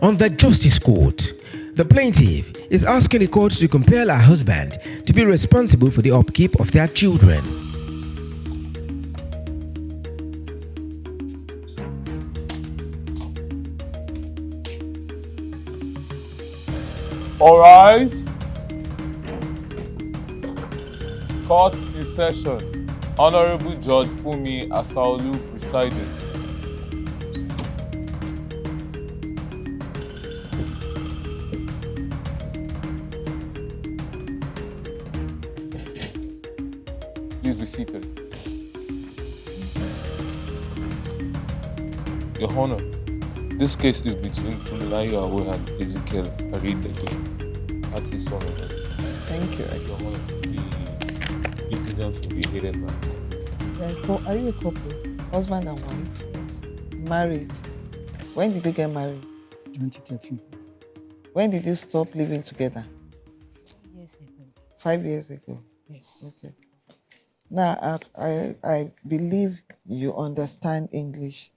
On the Justice Court, the plaintiff is asking the court to compel her husband to be responsible for the upkeep of their children. All rise. Court in session. Honorable Judge Fumi Asaolu presiding. Please be seated. Your Honor, this case is between Funminayo Awe and Ezekiel Aridego. Artist one of them. Thank you. Your Honor, the incident will be headed back. Are you a couple? Husband and wife? Yes. Married? When did you get married? 2013. When did you stop living together? 5 years ago. 5 years ago? Yes. Okay. Now, I believe you understand English.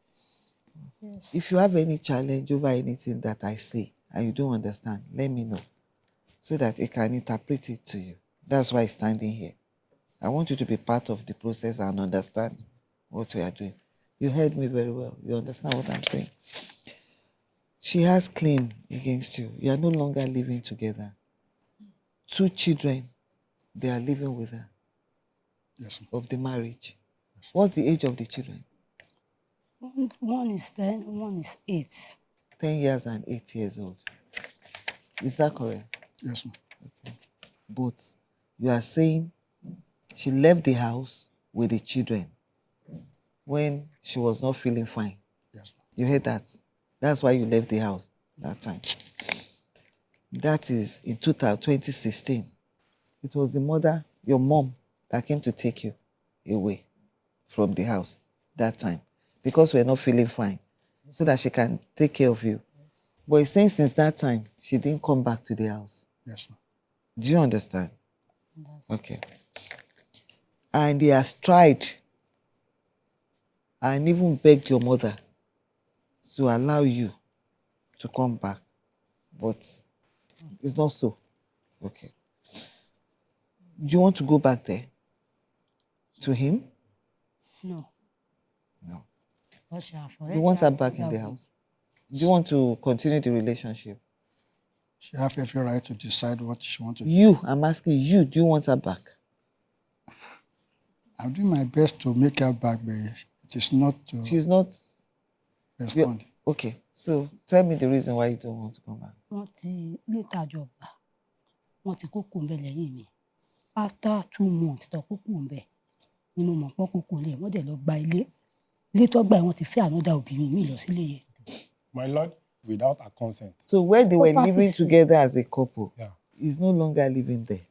Yes. If you have any challenge over anything that I say and you don't understand, let me know so that I can interpret it to you. That's why I'm standing here. I want you to be part of the process and understand what we are doing. You heard me very well. You understand what I'm saying? She has claim against you. You are no longer living together. 2 children, they are living with her. Yes, ma'am. Of the marriage. Yes. What's the age of the children? One is 10, one is 8. 10 years and 8 years old. Is that correct? Yes, ma'am. Okay. But you are saying she left the house with the children when she was not feeling fine. Yes, ma'am. You heard that? That's why you left the house that time. That is in 2016. It was the mother, your mom, that came to take you away from the house that time because we're not feeling fine, so that she can take care of you. Yes. But it's saying since that time, she didn't come back to the house. Yes, ma'am. Do you understand? Yes. Okay. And he has tried and even begged your mother to allow you to come back, but it's not so. Okay. Do you want to go back there? To him? No. No. You You want her back in the house? Do you want to continue the relationship? She has every right to decide what she wants to do. You, I'm asking you, do you want her back? I'm doing my best to make her back, but it is not to She's not respond. Okay, so tell me the reason why you don't want to come back. After 2 months, tó kúkú ńbẹ̀ ni mo mọ̀ pé kúkú lé wọ́n dẹ̀ lọ gba ilé. Ilé tó gbà wọ́n ti fẹ́ another obìnrin mi lọ sílé yẹn. My lord, without her consent. So when they were living Properties. together as a couple, Yeah. he's no longer living there.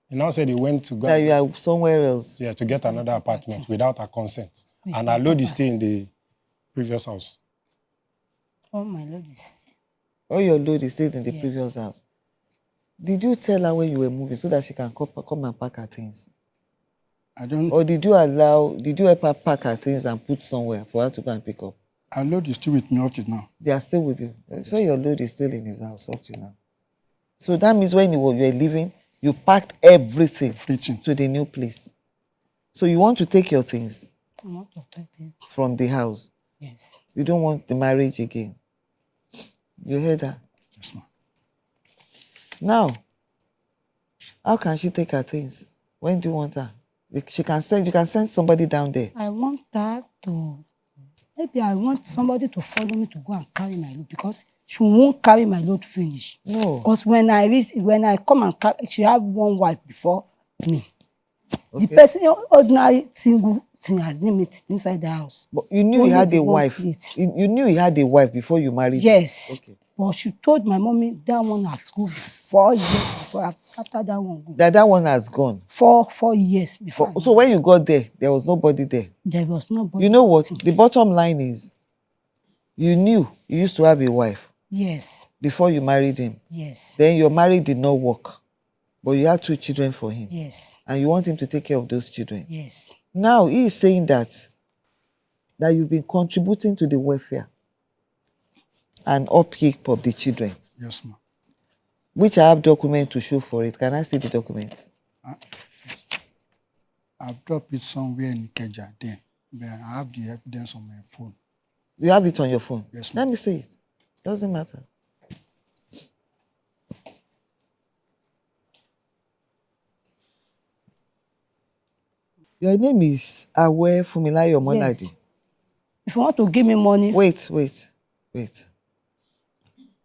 He now said he went to go. That you are somewhere else. Yeah, to get another apartment without her consent. And her lord is staying in the previous house. Oh my Lord, is All your load is stayed in the Yes. previous house. Did you tell her when you were moving so that she can come and pack her things? I don't. Or did you help her pack her things and put somewhere for her to go and pick up? Her load is still with me up to now. They are still with you. So your load is still in his house up to now. So that means when you were leaving, you packed everything Everything. to the new place. So you want to take your things I want to take it. from the house. Yes. You don't want the marriage again. You heard that? Yes, ma'am. Now, how can she take her things? When do you want her? You can send somebody down there. I want her to. Maybe I want somebody to follow me to go and carry my load because she won't carry my load finish. No. Because when I come and carry, she have one wife before me. Okay. The person, ordinary single thing has limited inside the house. But you knew Only he had the a one wife. plate. You knew he had a wife before you married. Yes. Okay. But she told my mommy that one at school 4 years before. After that one, go. That one has gone. 4 years before. So when you got there was nobody there. There was nobody. You know what? The bottom line is, you knew you used to have a wife Yes. before you married him. Yes. Then your marriage did not work. But you had 2 children for him. Yes. And you want him to take care of those children. Yes. Now he is saying that you've been contributing to the welfare. and upkeep of the children, Yes, ma'am. which I have document to show for it. Can I see the documents? I've dropped it somewhere in Ikeja then, but I have the evidence on my phone. You have it on your phone? Yes, Let ma'am. me see it. Doesn't matter. Your name is Awe Fumilayo Monadi. Yes. If you want to give me money, Wait.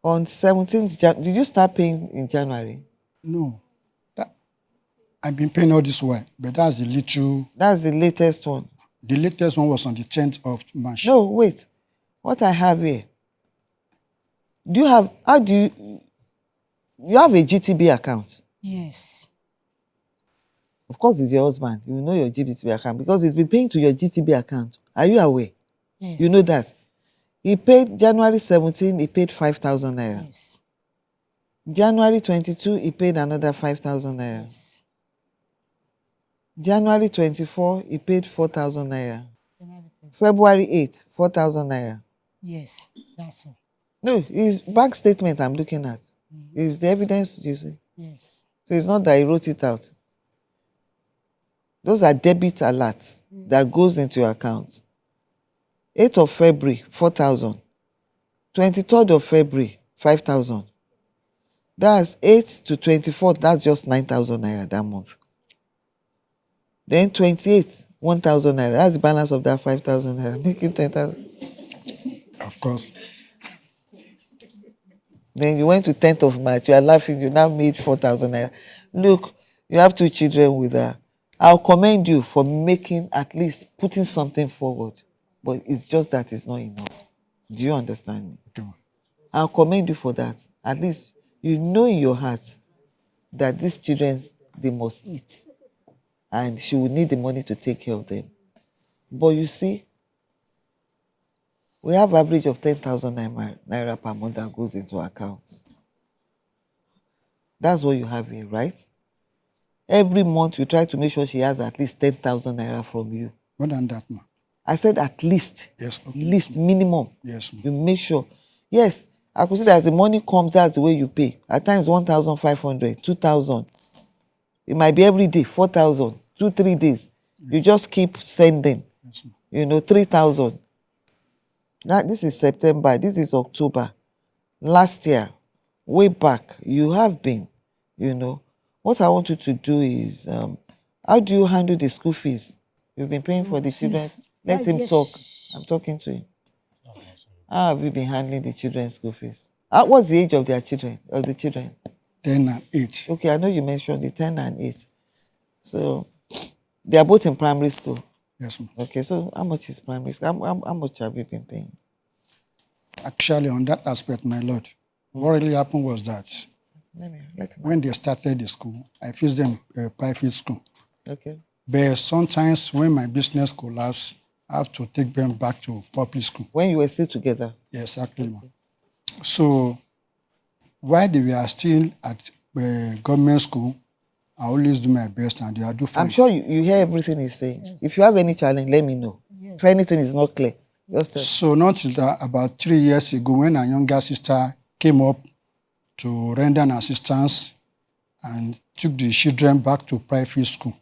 On 17th did you start paying in January? No, I've been paying all this while, but that's the little. That's the latest one. The latest one was on the 10th of March. No, wait. What I have here. You have a GTB account? yes. Of course, it's your husband. You know your GTB account because he's been paying to your GTB account. Are you aware? Yes. You know that. He paid January 17, he paid 5,000 naira. Yes. January 22, he paid another 5,000 naira. Yes. January 24, he paid 4,000 naira. February 8, 4,000 naira. Yes. That's all. No, it's bank statement I'm looking at. It's the evidence you see. Yes. So it's not that he wrote it out. Those are debit alerts that goes into your account. 8th of February, 4,000. 23rd of February, 5,000. That's 8th to 24th, that's just 9,000 naira that month. Then 28th, 1,000 naira. That's the balance of that 5,000 naira, making 10,000. Of course. Then you went to 10th of March, you are laughing, you now made 4,000 naira. Look, you have 2 children with her. I'll commend you for making, at least putting something forward. But it's just that it's not enough. Do you understand me? Okay, ma'am. I'll commend you for that. At least you know in your heart that these children, they must eat. And she will need the money to take care of them. But you see, we have average of 10,000 naira per month that goes into accounts. That's what you have here, right? Every month you try to make sure she has at least 10,000 naira from you. More than that, ma'am. I said at least. Yes, okay. Least, minimum. Yes, ma'am. You make sure. Yes, I could see that as the money comes, that's the way you pay. At times 1,500, 2,000. It might be every day, 4,000, 2-3 days. You just keep sending. Yes, ma'am. 3,000. Now, this is September, this is October. Last year, way back, you have been, What I want you to do is, how do you handle the school fees? You've been paying for the children. Let him talk. I'm talking to him. How have you been handling the children's school fees? What's the age of their children, 10 and 8. Okay, I know you mentioned the 10 and 8. So, they are both in primary school. Yes, ma'am. Okay, so how much is primary school? How much have you been paying? Actually, on that aspect, my lord, what really happened was that when they started the school, I fixed them a private school. Okay. But sometimes when my business collapsed, I have to take them back to public school. When you were still together? Yes, exactly, ma'am. So while they were still at government school, I always do my best and they are do fine. I'm sure you hear everything he's saying. Yes. If you have any challenge, let me know. Yes. If anything is not clear, just tell me. So not till about 3 years ago, when a younger sister came up to render an assistance and took the children back to private school.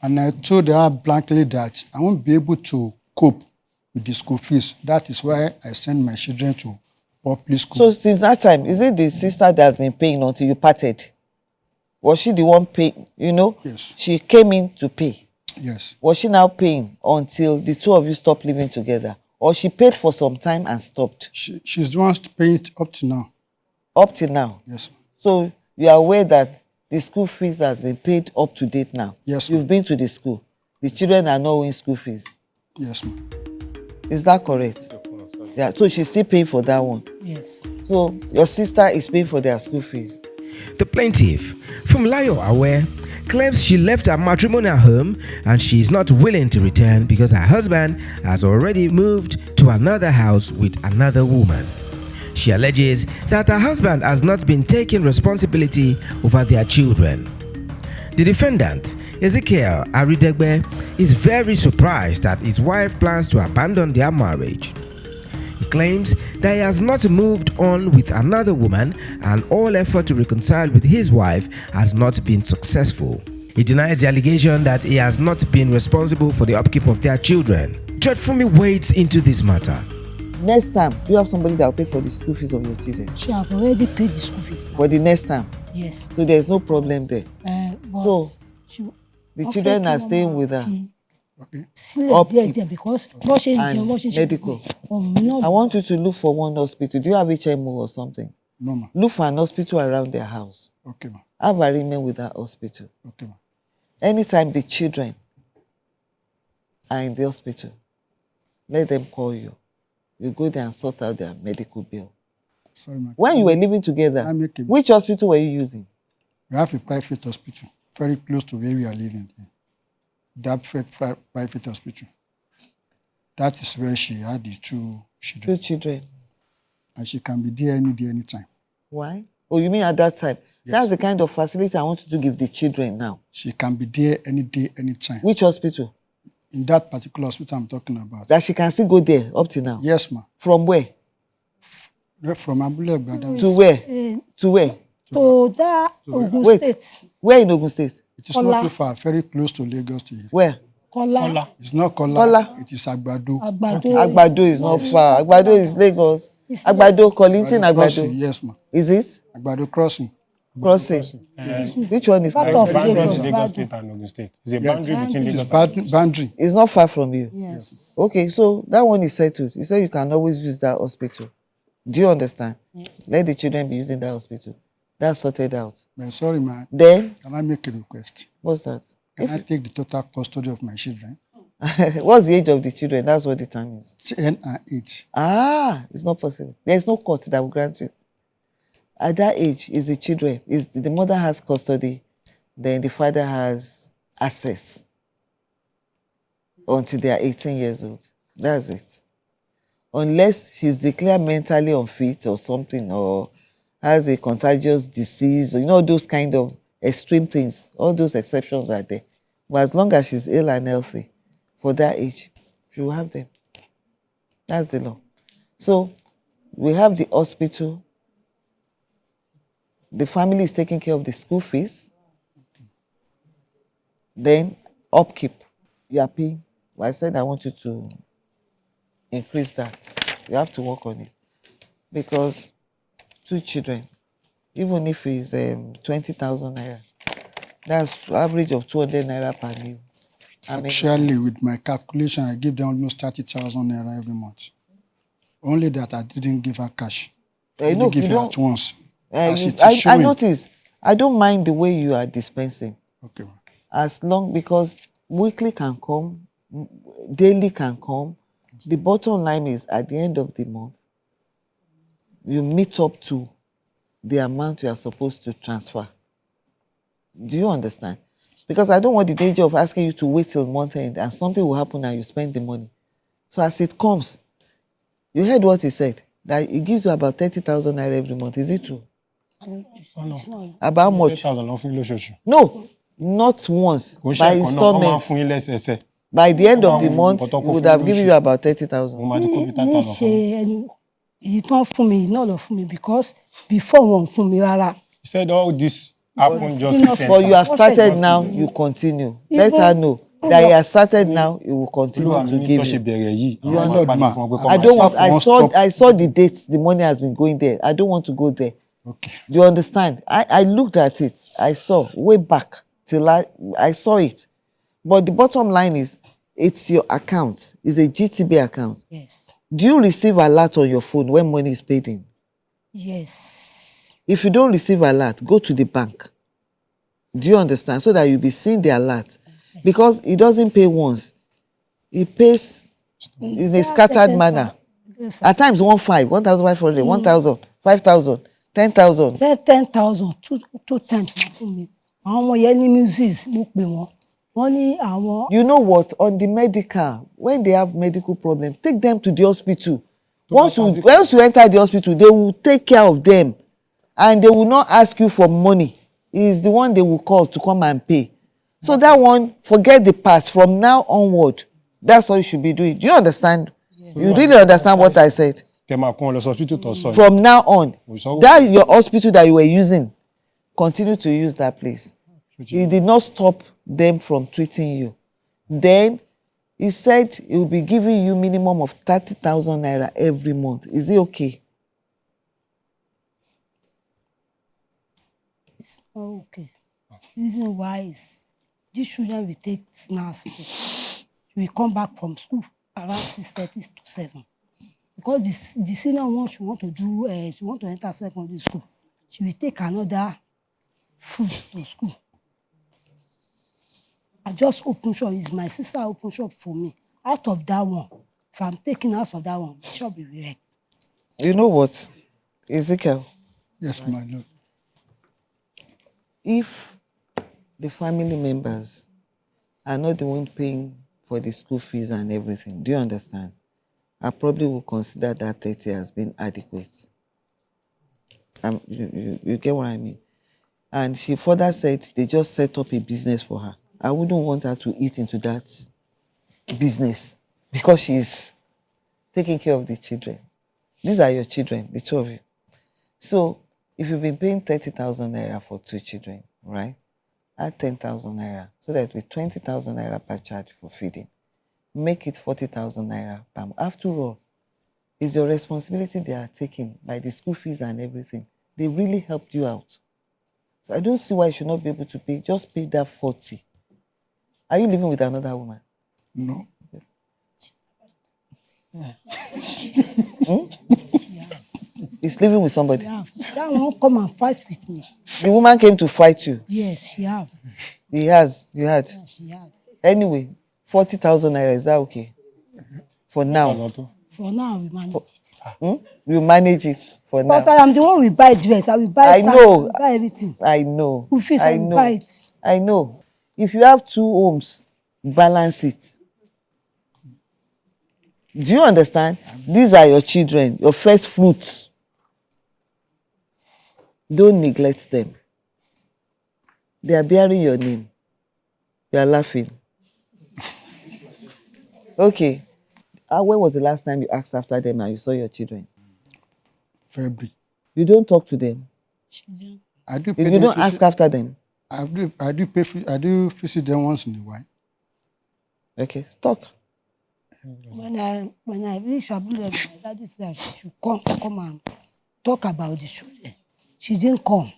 And I told her blankly that I won't be able to cope with the school fees. That is why I send my children to public school. So since that time, is it the sister that has been paying until you parted? Was she the one paying, Yes. She came in to pay. Yes. Was she now paying until the two of you stopped living together? Or she paid for some time and stopped? She's the one paying it up to now. Up till now? Yes. So you are aware that the school fees has been paid up to date now? Yes. You've been to the school. The children are not owing school fees? Yes, ma'am. Is that correct? Yeah, so she's still paying for that one? Yes. So your sister is paying for their school fees? The plaintiff, Fumilayo Awe, claims she left her matrimonial home and she is not willing to return because her husband has already moved to another house with another woman. She alleges that her husband has not been taking responsibility over their children. The defendant, Ezekiel Aridegbe, is very surprised that his wife plans to abandon their marriage. He claims that he has not moved on with another woman and all effort to reconcile with his wife has not been successful. He denies the allegation that he has not been responsible for the upkeep of their children. Judge Fumi wades into this matter. Next time, do you have somebody that will pay for the school fees of your children? She have already paid the school fees. For the next time? Yes. So there's no problem there. But So, she, the children are staying with her. Sílẹ̀ because and medical. I want you to look for one hospital. Do you have HMO or something? No, ma. Look for an hospital around their house. Okay, ma. Have agreement with that hospital. Okay, ma. Anytime the children are in the hospital, let them call you. You go there and sort out their medical bill. Sorry, ma. When you were living together, Okay. which hospital were you using? We have a private hospital very close to where we are living. That private hospital. That is where she had the two children. 2 children. And she can be there any day, anytime. Why? Oh, you mean at that time? Yes. That's the kind of facility I want you to give the children now. She can be there any day, anytime. Which hospital? In that particular hospital I'm talking about. That she can still go there up to now? Yes, ma. From where? From Abule Gbadam. To where? To where? To that Ogun Wait. State. Where in Ogun State? It is not too far, very close to Lagos State. Where? Kola. It's not Kola. Kola. It is Agbado. Agbado is not far. Agbado is Lagos. Agbado, Kolinton, Crossing, Agbado. yes, ma. Is it? Agbado Crossing. Crossing. Which one is Part Kolinton? of Boundary Lagos. between Lagos State and Ogun State. It's a boundary between It is Lagos and boundary. It's not far from you. Yes. Okay, so that one is settled. You say you can always use that hospital. Do you understand? Let the children be using that hospital. That's sorted out. Sorry, ma. Then, Can I make a request? what's that? Can I take the total custody of my children? What's the age of the children? That's what the time is. 10 and 8. Ah, it's not possible. There's no court that will grant you. At that age, is the children, is the mother has custody, then the father has access until they are 18 years old. That's it. Unless she's declared mentally unfit or something, or has a contagious disease, or those kind of extreme things, all those exceptions are there. But as long as she's ill and healthy, for that age, she will have them. That's the law. So we have the hospital. The family is taking care of the school fees. Then upkeep. You are paying. Well, I said I want you to increase that. You have to work on it. Because 2 children, even if it's 20,000 naira, that's average of 200 naira per meal. Actually, with my calculation, I give them almost 30,000 naira every month. Only that I didn't give her cash. I didn't give her at once. I notice. I don't mind the way you are dispensing. Okay. As long, because weekly can come, daily can come. The bottom line is at the end of the month, you meet up to the amount you are supposed to transfer. Do you understand? Because I don't want the danger of asking you to wait till month end and something will happen and you spend the money. So as it comes, you heard what he said, that it gives you about 30,000 naira every month. Is it true? no. About how much? 30,000 No, not once. By installment. By the end of the month, it would have given you about 30,000. Èyí tán fún mi náà lọ fún mi because before wọn fún mi rárá. He said all this happened just recently. But you have started now, you continue. Let her know that he has started now, he will continue to give you. You are not man. I don't want. I saw the dates. The money has been going there. I don't want to go there. Okay. Do you understand? I looked at it. I saw way back till I saw it. But the bottom line is, it's your account. It's a GTB account. Yes. Do you receive alert on your phone when money is paid in? Yes. If you don't receive alert, go to the bank. Do you understand? So that you'll be seeing the alert. Because it doesn't pay once. It pays in a scattered manner. At times, 1,500, 1,500, 1,000, 5,000, 10,000. 10,000 two times na fún mi. Àwọn ọmọ yẹn ní muses mo pè wọ́n. Wọ́n ní àwọn. You know what? On the medical, when they have medical problems, take them to the hospital. Once you enter the hospital, they will take care of them. And they will not ask you for money. It's the one they will call to come and pay. So that one, forget the past. From now onward, that's what you should be doing. Do you understand? Yes. You really understand what I said? From now on, saw- that your hospital that you were using, continue to use that place. He did not stop them from treating you. Then he said he will be giving you minimum of 30,000 naira every month. Is it okay? Okay. Reason why is these children will take snacks. She will come back from school around 6:30 to 7. Because the senior one, she want to enter secondary school. She will take another food to school. I just open shop. It's my sister open shop for me. Out of that one, if I'm taking out of that one, the shop will be wrecked. You know what, Ezekiel? Yes, my lord. If the family members are not the one paying for the school fees and everything, do you understand? I probably will consider that 30 as being adequate. You get what I mean? And she further said they just set up a business for her. I wouldn't want her to eat into that business because she's taking care of the children. These are your children, the two of you. So if you've been paying 30,000 naira for 2 children, right? Add 10,000 naira so that with 20,000 naira per child for feeding, make it 40,000 naira per month. After all, it's your responsibility they are taking by the school fees and everything. They really helped you out. So I don't see why you should not be able to pay. Just pay that 40. Are you living with another woman? No. He's living with somebody. Yeah. That one come and fight with me. The woman came to fight you. Yes, she have. He has. You had. Yes, she have. Anyway, 40,000 naira, is that okay? For now. For now, we manage it. You manage it for now. Because I am the one who will buy dress. I will buy I sandals, know. I will buy everything. I know. Who feels I will buy it. I know. If you have 2 homes, balance it. Do you understand? These are your children, your first fruits. Don't neglect them. They are bearing your name. You are laughing. Okay. When was the last time you asked after them and you saw your children? February. You don't talk to them. Children. I do pay You them don't visit- ask after them. I do visit them once in a while. Okay, talk. When I reach Abuja, my daddy said she should come and talk about the children. She didn't come.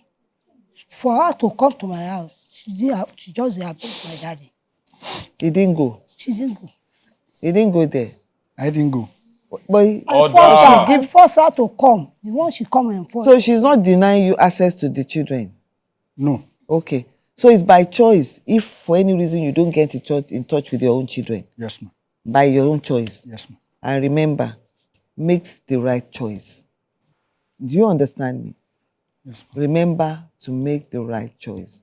For her to come to my house, she just approached my daddy. He didn't go. She didn't go. He didn't go there. I didn't go. But I forced her to come. The one she come and force. so she's not denying you access to the children. No. Okay. So it's by choice. If for any reason you don't get in touch with your own children, Yes, ma'am. by your own choice. Yes, ma'am. And remember, make the right choice. Do you understand me? Yes, ma'am. Remember to make the right choice.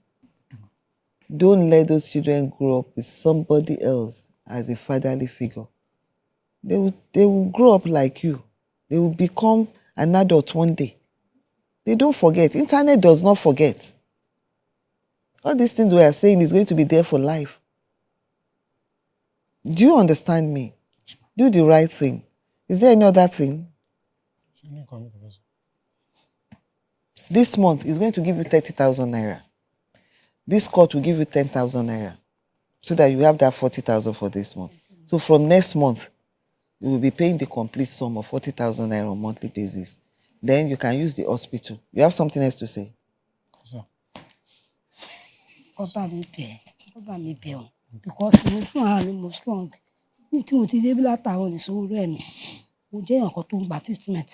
Don't let those children grow up with somebody else as a fatherly figure. They will grow up like you. They will become an adult one day. They don't forget. Internet does not forget. All these things we are saying is going to be there for life. Do you understand me? Do the right thing. Is there any other thing? This month is going to give you 30,000 naira. This court will give you 10,000 naira. So that you have that 40,000 for this month. So from next month, you will be paying the complete sum of 40,000 naira on a monthly basis. Then you can use the hospital. You have something else to say? Ọba mi bẹ̀ ọ́. Because mo fún ara mi mo strong. Ní tí mo ti dé bí látàárọ̀ ní sórí rẹ̀ ni. Mo jẹ́ èèyàn kan tó ń gba treatment.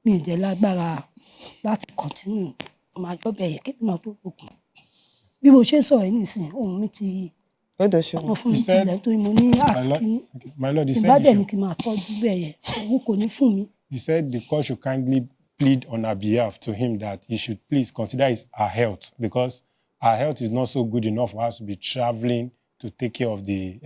Mi ì dẹ̀ lágbára láti continue. Màá jọ bẹ̀yẹ̀ kí èmi náà tó gbógun. Bí mo ṣe ń sọ̀rọ̀ yìí nísìnyí, ohùn mi ti wọ́n fún mi tilẹ̀ nítorí mo ní àtìkíní. My lord, he Ìbá said, dẹ̀ ní kí n máa tọ́jú bẹ̀yẹ̀. Owó kò ní fún mi. he said the court should kindly plead on her behalf to him that he should please consider her health, because her health is not so good enough for us to be traveling to take care of the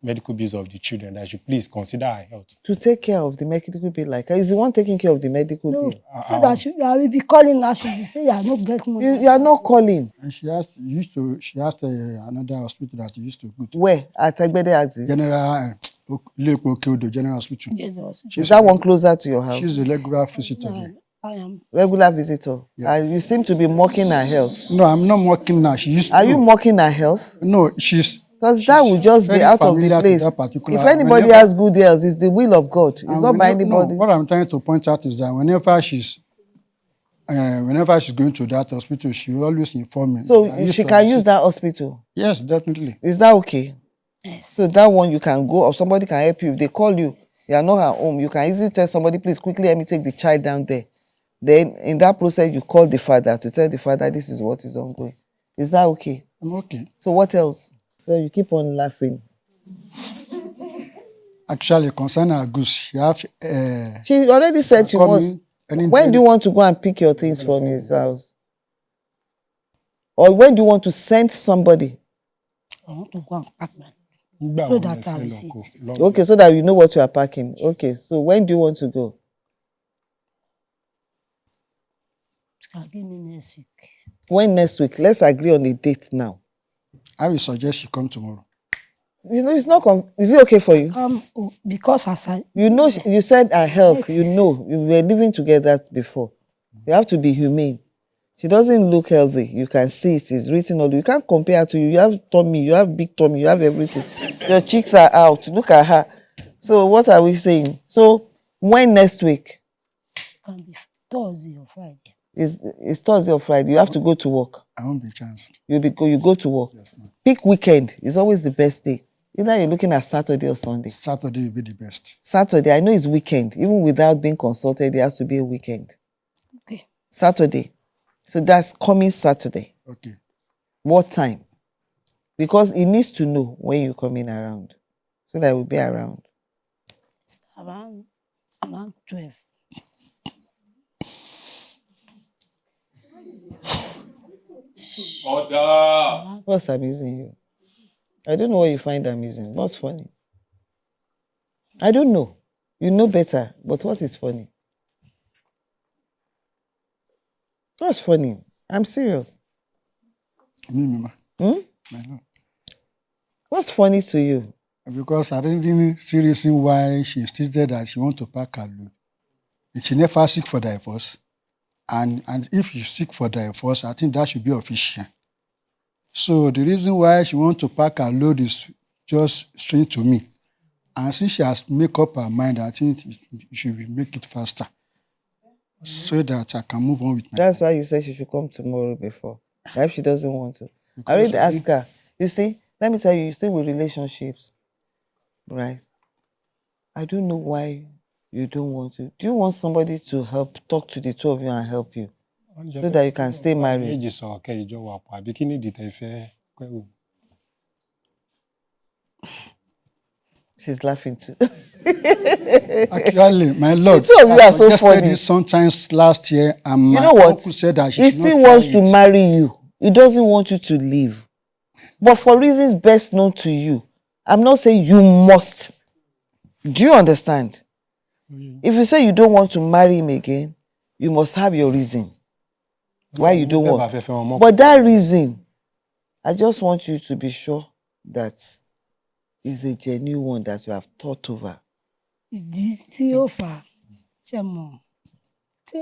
medical bills of the children. That should please consider her health. To take care of the medical bill, like, is the one taking care of the medical No, bill? so that I will be calling her. She will say, "You are not getting money." You are not calling. And she asked another hospital that you used to go to. Where? At Egbede Axis? General Lepo General Hospital. Is that one closer to your house? She's a regular visitor there. I am. Regular visitor. Yeah. And you seem to be mocking her health. No, I'm not mocking her. She used Are you mocking her health? No, she's... Because that would just be very out of the familiar to place. that particular- If anybody whenever- has good health, it's the will of God. It's And not by whenever- anybody. No, what I'm trying to point out is that whenever she's going to that hospital, she will always inform me. So she can use that hospital? Yes, definitely. Is that okay? Yes. So that one you can go, or somebody can help you. If they call you, you are not at home, you can easily tell somebody, please quickly let me take the child down there. Then in that process, you call the father to tell the father this is what is ongoing. Is that okay? I'm okay. So what else? So you keep on laughing. Actually, concerning her goods, she have... She already said she wants... coming When do you want to go and pick your things from his house? Or when do you want to send somebody? I want to go and pack my so that I will see it. Okay, so that you know what you are packing. Okay, so when do you want to go? You can give me next week. When next week? Let's agree on a date now. I will suggest you come tomorrow. It's not. Is it okay for you? Because as I... You know, you said her health. Yes. You know, you were living together before. You have to be humane. She doesn't look healthy. You can see it. It's written all. You can't compare her to you. You have tummy. You have big tummy. You have everything. Your cheeks are out. Look at her. So what are we saying? So when next week? It can be Thursday or Friday. It's Thursday or Friday. You have to go to work. I won't be chanced. You go to work. Yes, ma'am. Pick weekend. It's always the best day. Either you're looking at Saturday or Sunday. Saturday will be the best. Saturday, I know it's weekend. Even without being consulted, there has to be a weekend. Okay. Saturday. So that's coming Saturday. Okay. What time? Because he needs to know when you're coming around. So that we'll be around. It's around 12. Order! What's amusing you? I don't know what you find amusing. What's funny? I don't know. You know better. But what is funny? What's funny? I'm serious. Me, Mama. Hmm? My Lord. What's funny to you? Because I didn't see reason why she insisted that she want to pack her load. And she never seek for divorce. And if you seek for divorce, I think that should be official. So the reason why she want to pack her load is just strange to me. And since she has made up her mind, I think you should make it faster. So that I can move on with my That's why you said she should come tomorrow before. If she doesn't want to. I already asked her. You see, let me tell you, still with relationships, right? I don't know why you don't want to. Do you want somebody to help, talk to the two of you and help you? So that you can stay married? She's laughing too. Actually, my Lord, The two of you are so funny. Sometimes last year, and You my know what? uncle said that she He should still not try wants to it. marry you. He doesn't want you to leave. But for reasons best known to you, I'm not saying you must. Do you understand? If you say you don't want to marry him again, you must have your reason why you don't want. But that reason, I just want you to be sure that is a genuine one that you have thought over. Ìdí tí ó fà á ṣe mọ̀ tí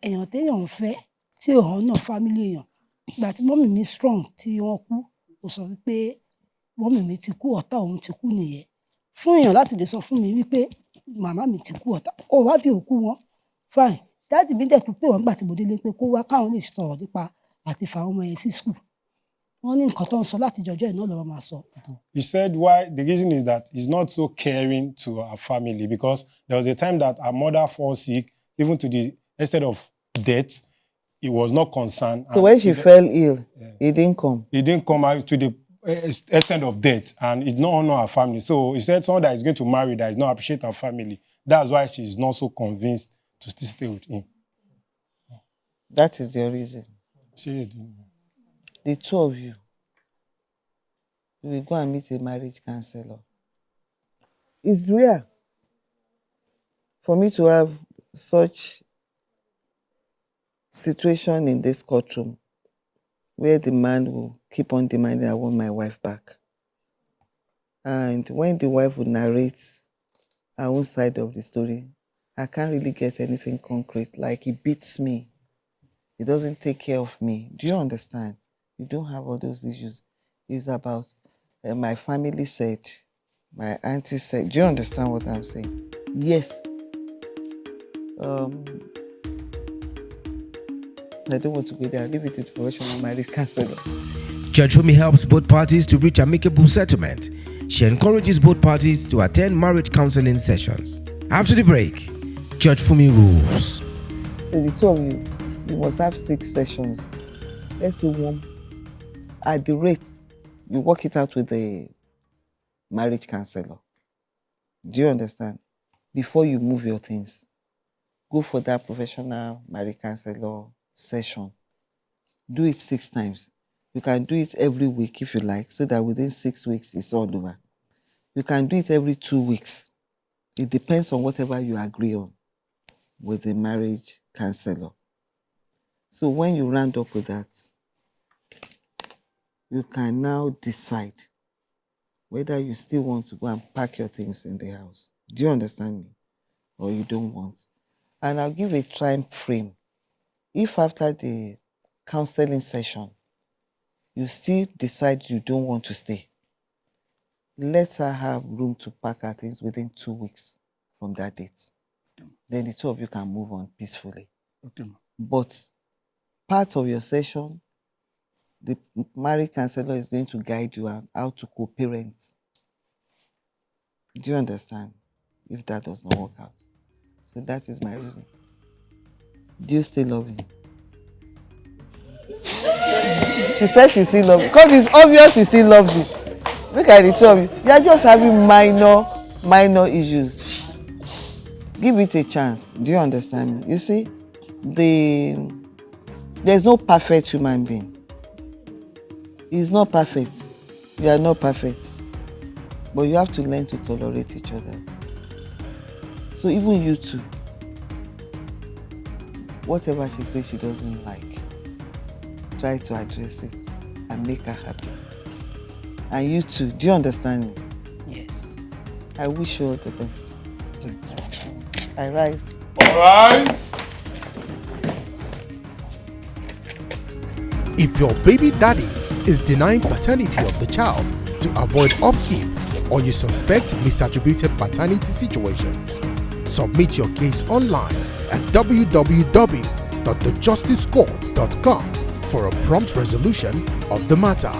èèyàn téèyàn ń fẹ́ tí ò hàn náà family èèyàn. Ìgbà tí mọ́mì mi strong tí wọ́n kú, kò sọ wípé mọ́mì mi ti kú, ọ̀tá òun ti kú nìyẹn. Fún èèyàn láti lè sọ fún mi wípé màmá mi ti kú, ọ̀tá ó wá bí òkú wọn. Fine. Dáàdì mi dẹ̀ tún pè wọ́n nígbà tí mo délé pé kó wá káwọn lè sọ̀rọ̀ nípa àti fà àwọn ọmọ yẹn sí school. Wọ́n ní nǹkan tó ń sọ láti jọjọ́ ẹ̀ náà lọ́wọ́ máa sọ. He said why the reason is that he's not so caring to her family because there was a time that her mother fell sick, even to the extent of death. He was not concerned. So when she fell ill, he didn't come. He didn't come out to the extent of death, and he did not honor her family. So he said someone that is going to marry that is not appreciate her family. That's why she's not so convinced to still stay with him. That is your reason. The two of you will go and meet a marriage counselor. It's rare for me to have such situation in this courtroom where the man will keep on demanding, I want my wife back. And when the wife would narrate her own side of the story, I can't really get anything concrete. Like, he beats me, he doesn't take care of me. Do you understand? You don't have all those issues. It's about my family said, my auntie said. Do you understand what I'm saying? Yes. I don't want to go there. I'll leave it to the professional marriage counselor. Judge Fumi helps both parties to reach amicable settlement. She encourages both parties to attend marriage counseling sessions. After the break, Judge Fumi rules. So the two of you, you must have 6 sessions. Let's say 1. At the rate, you work it out with the marriage counselor. Do you understand? Before you move your things, go for that professional marriage counselor session. Do it 6 times. You can do it every week if you like, so that within 6 weeks it's all over. You can do it every 2 weeks. It depends on whatever you agree on with the marriage counselor. So when you round up with that, you can now decide whether you still want to go and pack your things in the house. Do you understand me? Or you don't want. And I'll give a time frame. If after the counseling session, you still decide you don't want to stay, let her have room to pack her things within 2 weeks from that date. Then the two of you can move on peacefully. Okay. But part of your session, the marriage counselor is going to guide you on how to co-parent. Do you understand? If that does not work out. So that is my ruling. Do you still love him? She said she still loves him. Because it's obvious he still loves you. Look at the two of you. You are just having minor issues. Give it a chance. Do you understand me? You see, there's no perfect human being. He's not perfect. You are not perfect. But you have to learn to tolerate each other. So even you two, whatever she says she doesn't like, try to address it and make her happy. And you too, do you understand me? Yes. I wish you all the best. I rise. All rise. If your baby daddy is denying paternity of the child to avoid upkeep, or you suspect misattributed paternity situations, submit your case online at www.thejusticecourt.com for a prompt resolution of the matter.